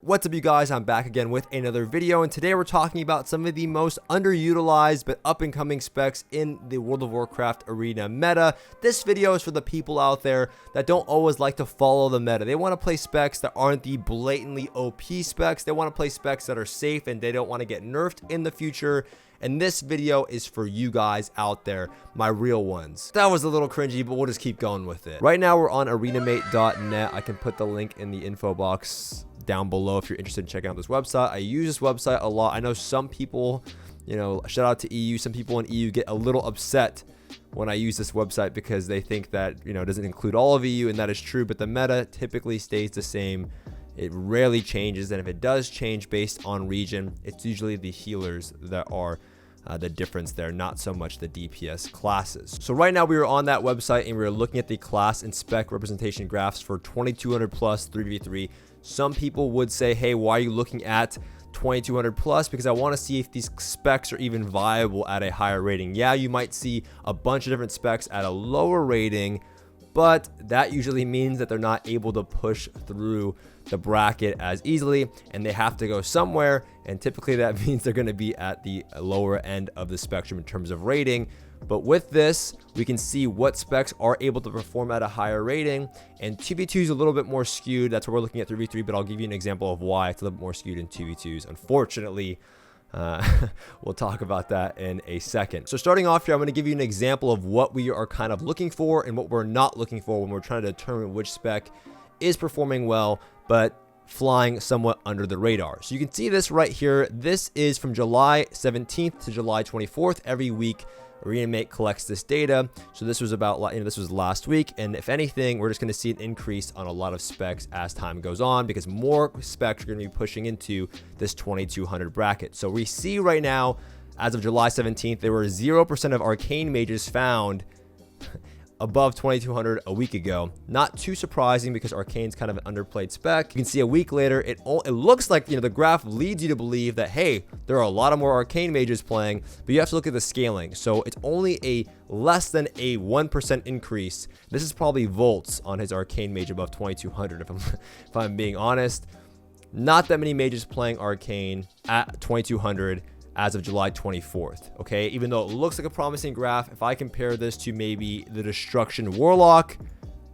What's up, you guys? I'm back again with another video, and today we're talking about some of the most underutilized but up-and-coming specs in the World of Warcraft arena meta. This video is for the people out there that don't always like to follow the meta. They want to play specs that aren't the blatantly OP specs. They want to play specs that are safe and they don't want to get nerfed in the future. And this video is for you guys out there, my real ones. That was a little cringy, but we'll just keep going with it. Right now we're on arenamate.net. I can put the link in the info box down below if you're interested in checking out this website. I use this website a lot. I know some people, shout out to EU, some people in EU get a little upset when I use this website because they think that, it doesn't include all of EU, and that is true, but the meta typically stays the same. It rarely changes, and if it does change based on region, it's usually the healers that are the difference there, not so much the DPS classes. So right now we are on that website and we're looking at the class and spec representation graphs for 2200 plus 3v3. Some people would say, hey, why are you looking at 2200 plus? Because I want to see if these specs are even viable at a higher rating. Yeah, you might see a bunch of different specs at a lower rating, but that usually means that they're not able to push through the bracket as easily, and they have to go somewhere, and typically that means they're going to be at the lower end of the spectrum in terms of rating. But with this, we can see what specs are able to perform at a higher rating, and 2v2 is a little bit more skewed. That's what we're looking at 3v3, but I'll give you an example of why it's a little bit more skewed in 2v2s, unfortunately. We'll talk about that in a second. So starting off here, I'm going to give you an example of what we are kind of looking for and what we're not looking for when we're trying to determine which spec is performing well but flying somewhat under the radar. So you can see this right here. This is from July 17th to July 24th. Every week ArenaMate collects this data. So this was about, this was last week, and if anything, we're just going to see an increase on a lot of specs as time goes on because more specs are going to be pushing into this 2200 bracket. So we see right now, as of July 17th, there were 0% of arcane mages found above 2200 a week ago. Not too surprising because arcane's kind of an underplayed spec. You can see a week later, it looks like, the graph leads you to believe that, hey, there are a lot of more arcane mages playing, but you have to look at the scaling. So it's only a less than a 1% increase. This is probably Volts on his arcane mage above 2200 if I'm being honest. Not that many mages playing arcane at 2200 as of July 24th, okay? Even though it looks like a promising graph, if I compare this to maybe the Destruction Warlock,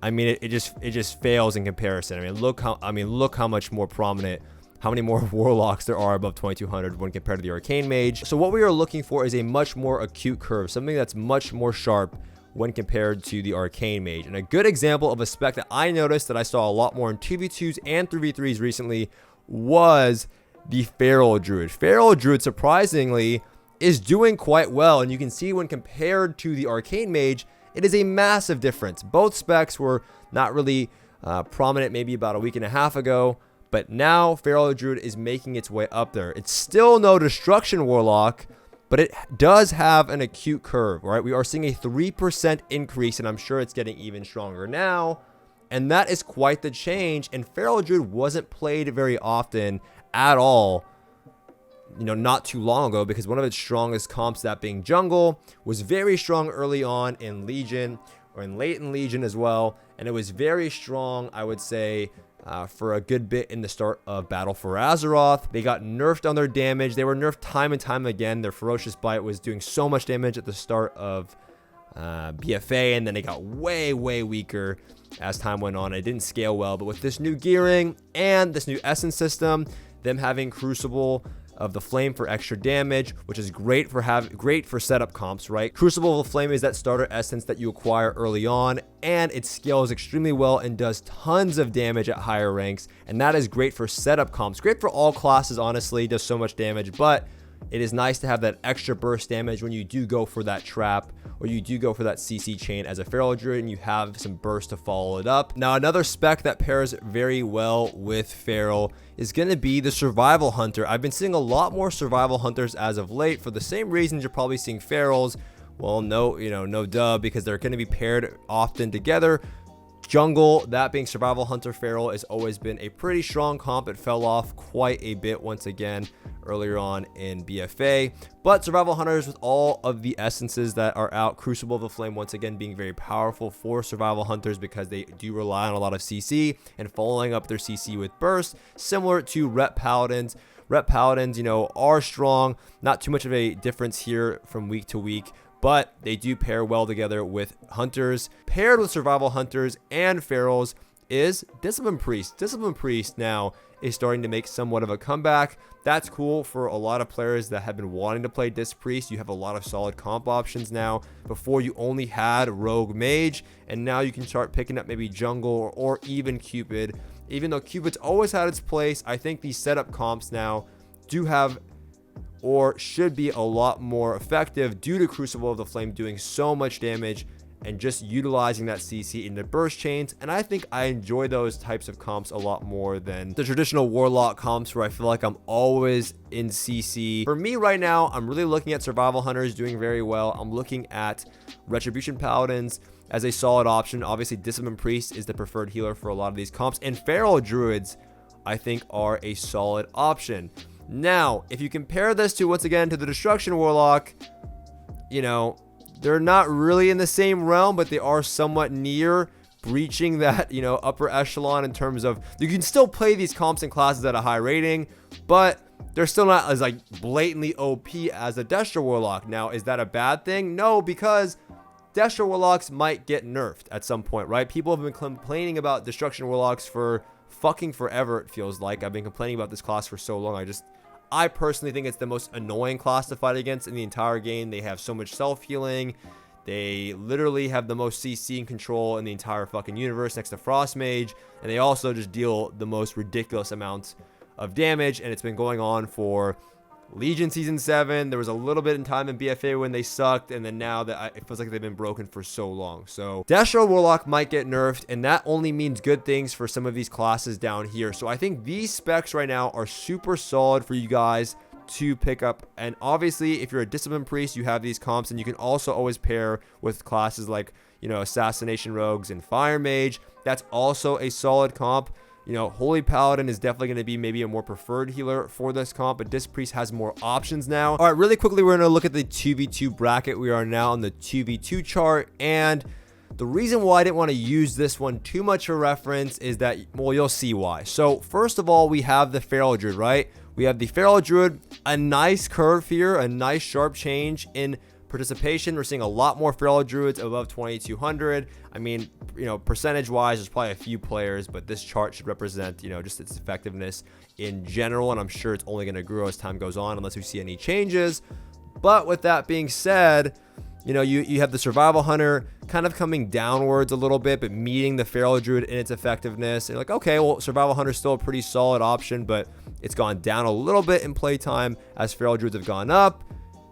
I mean, it just fails in comparison. Look how much more prominent, how many more Warlocks there are above 2200 when compared to the Arcane Mage. So what we are looking for is a much more acute curve, something that's much more sharp when compared to the Arcane Mage. And a good example of a spec that I noticed that I saw a lot more in 2v2s and 3v3s recently was the Feral Druid. Feral Druid, surprisingly, is doing quite well, and you can see when compared to the Arcane Mage, it is a massive difference. Both specs were not really prominent maybe about a week and a half ago, but now Feral Druid is making its way up there. It's still no Destruction Warlock, but it does have an acute curve, right? We are seeing a 3% increase, and I'm sure it's getting even stronger now, and that is quite the change. And Feral Druid wasn't played very often at all, not too long ago, because one of its strongest comps, that being jungle, was very strong early on in Legion, or in late in Legion as well, and it was very strong, I would say, for a good bit in the start of Battle for Azeroth. They got nerfed on their damage. They were nerfed time and time again. Their Ferocious Bite was doing so much damage at the start of BFA, and then it got way weaker as time went on. It didn't scale well, but with this new gearing and this new essence system, them having Crucible of the Flame for extra damage, which is great for setup comps, right? Crucible of the Flame is that starter essence that you acquire early on, and it scales extremely well and does tons of damage at higher ranks, and that is great for setup comps. Great for all classes, honestly. Does so much damage, but it is nice to have that extra burst damage when you do go for that trap, or you do go for that CC chain as a Feral Druid, and you have some burst to follow it up. Now, another spec that pairs very well with Feral is going to be the Survival Hunter. I've been seeing a lot more Survival Hunters as of late for the same reasons you're probably seeing Ferals. Well, no duh, because they're going to be paired often together. Jungle, that being Survival Hunter Feral, has always been a pretty strong comp. It fell off quite a bit once again earlier on in BFA. But Survival Hunters, with all of the essences that are out, Crucible of the Flame once again being very powerful for Survival Hunters because they do rely on a lot of CC and following up their CC with burst, similar to Rep Paladins. Rep Paladins, you know, are strong. Not too much of a difference here from week to week, but they do pair well together with Hunters. Paired with Survival Hunters and Ferals is Discipline Priest. Discipline Priest now is starting to make somewhat of a comeback. That's cool for a lot of players that have been wanting to play Disc Priest. You have a lot of solid comp options now. Before you only had Rogue Mage, and now you can start picking up maybe Jungle or even Cupid. Even though Cupid's always had its place, I think these setup comps now do have or should be a lot more effective due to Crucible of the Flame doing so much damage and just utilizing that CC in the burst chains. And I think I enjoy those types of comps a lot more than the traditional Warlock comps where I feel like I'm always in CC. For me right now, I'm really looking at Survival Hunters doing very well. I'm looking at Retribution Paladins as a solid option. Obviously, Discipline Priest is the preferred healer for a lot of these comps, and Feral Druids I think are a solid option. Now, if you compare this to, once again, to the Destruction Warlock, you know, they're not really in the same realm, but they are somewhat near breaching that, you know, upper echelon in terms of you can still play these comps and classes at a high rating, but they're still not as like blatantly OP as a Destro Warlock. Now, is that a bad thing? No, because Destro Warlocks might get nerfed at some point, right? People have been complaining about Destruction Warlocks for fucking forever, it feels like. I've been complaining about this class for so long. I personally think it's the most annoying class to fight against in the entire game. They have so much self-healing. They literally have the most CC and control in the entire fucking universe next to Frost Mage. And they also just deal the most ridiculous amounts of damage. And it's been going on for Legion Season 7. There was a little bit in time in BFA when they sucked, and then now that it feels like they've been broken for so long. So Destro Warlock might get nerfed, and that only means good things for some of these classes down here. So I think these specs right now are super solid for you guys to pick up. And obviously, if you're a Discipline Priest, you have these comps, and you can also always pair with classes like, you know, Assassination Rogues and Fire Mage. That's also a solid comp. You know, Holy Paladin is definitely going to be maybe a more preferred healer for this comp, but Disc Priest has more options now. All right, really quickly, we're going to look at the 2v2 bracket. We are now on the 2v2 chart, and the reason why I didn't want to use this one too much for reference is that, well, you'll see why. So, first of all, we have the Feral Druid, right? We have the Feral Druid, a nice curve here, a nice sharp change in participation. We're seeing a lot more Feral Druids above 2200. I mean, you know, percentage wise, there's probably a few players, but this chart should represent, you know, just its effectiveness in general, and I'm sure it's only going to grow as time goes on unless we see any changes. But with that being said, you know, you have the Survival Hunter kind of coming downwards a little bit, but meeting the Feral Druid in its effectiveness. And you're like, okay, well, Survival Hunter is still a pretty solid option, but it's gone down a little bit in playtime as Feral Druids have gone up.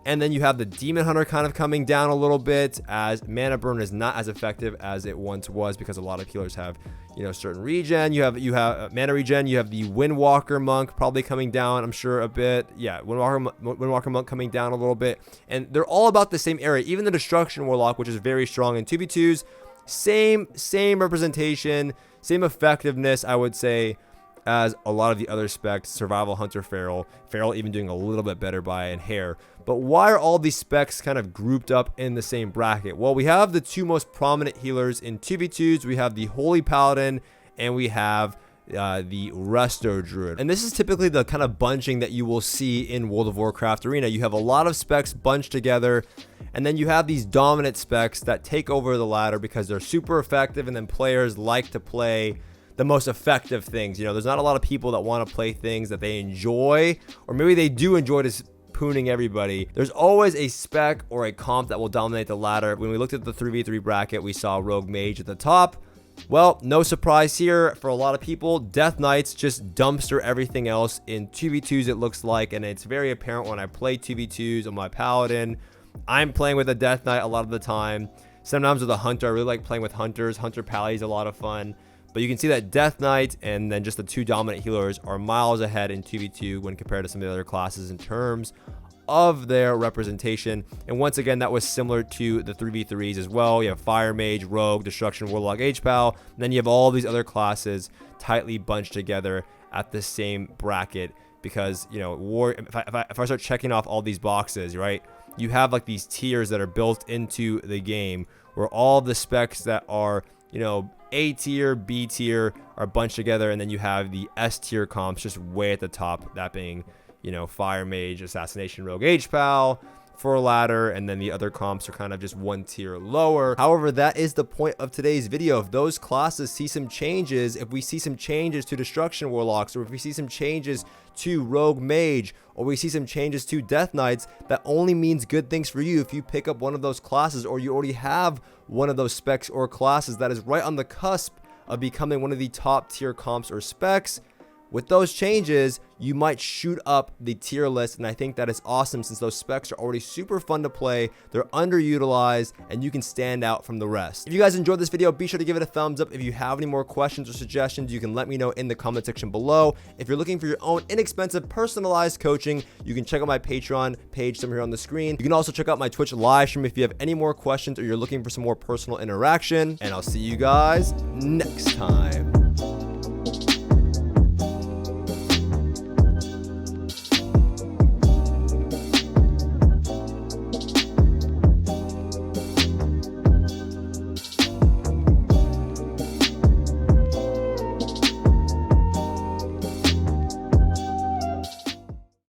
And then you have the Demon Hunter kind of coming down a little bit as Mana Burn is not as effective as it once was because a lot of healers have, you know, certain regen. You have mana regen. You have the Windwalker Monk probably coming down, I'm sure, a bit. Yeah, Windwalker Monk coming down a little bit. And they're all about the same area. Even the Destruction Warlock, which is very strong in 2v2s, same representation, same effectiveness, I would say, as a lot of the other specs. Survival Hunter, Feral even doing a little bit better by a hair. But why are all these specs kind of grouped up in the same bracket? Well, we have the two most prominent healers in 2v2s. We have the Holy Paladin and we have the Resto Druid. And this is typically the kind of bunching that you will see in World of Warcraft Arena. You have a lot of specs bunched together, and then you have these dominant specs that take over the ladder because they're super effective, and then players like to play the most effective things. You know, there's not a lot of people that want to play things that they enjoy, or maybe they do enjoy just pooning everybody. There's always a spec or a comp that will dominate the ladder. When we looked at the 3v3 bracket, we saw Rogue Mage at the top. Well, no surprise here for a lot of people. Death Knights just dumpster everything else in 2v2s, it looks like, and it's very apparent when I play 2v2s on my Paladin. I'm playing with a Death Knight a lot of the time. Sometimes with a Hunter. I really like playing with Hunters. Hunter Pally is a lot of fun. But you can see that Death Knight and then just the two dominant healers are miles ahead in 2v2 when compared to some of the other classes in terms of their representation. And once again, that was similar to the 3v3s as well. You have Fire Mage, Rogue, Destruction, Warlock, H-Pal. And then you have all these other classes tightly bunched together at the same bracket, because, you know, if I start checking off all these boxes, right, you have like these tiers that are built into the game where all the specs that are, you know, A tier, B tier are bunched together, and then you have the S tier comps just way at the top, that being, you know, Fire Mage, Assassination Rogue, H-Pal, for ladder, and then the other comps are kind of just one tier lower. However, that is the point of today's video. If those classes see some changes, if we see some changes to Destruction Warlocks, or if we see some changes to Rogue Mage, or we see some changes to Death Knights, that only means good things for you if you pick up one of those classes, or you already have one of those specs or classes that is right on the cusp of becoming one of the top tier comps or specs. With those changes, you might shoot up the tier list, and I think that is awesome since those specs are already super fun to play, they're underutilized, and you can stand out from the rest. If you guys enjoyed this video, be sure to give it a thumbs up. If you have any more questions or suggestions, you can let me know in the comment section below. If you're looking for your own inexpensive personalized coaching, you can check out my Patreon page somewhere on the screen. You can also check out my Twitch live stream if you have any more questions or you're looking for some more personal interaction, and I'll see you guys next time.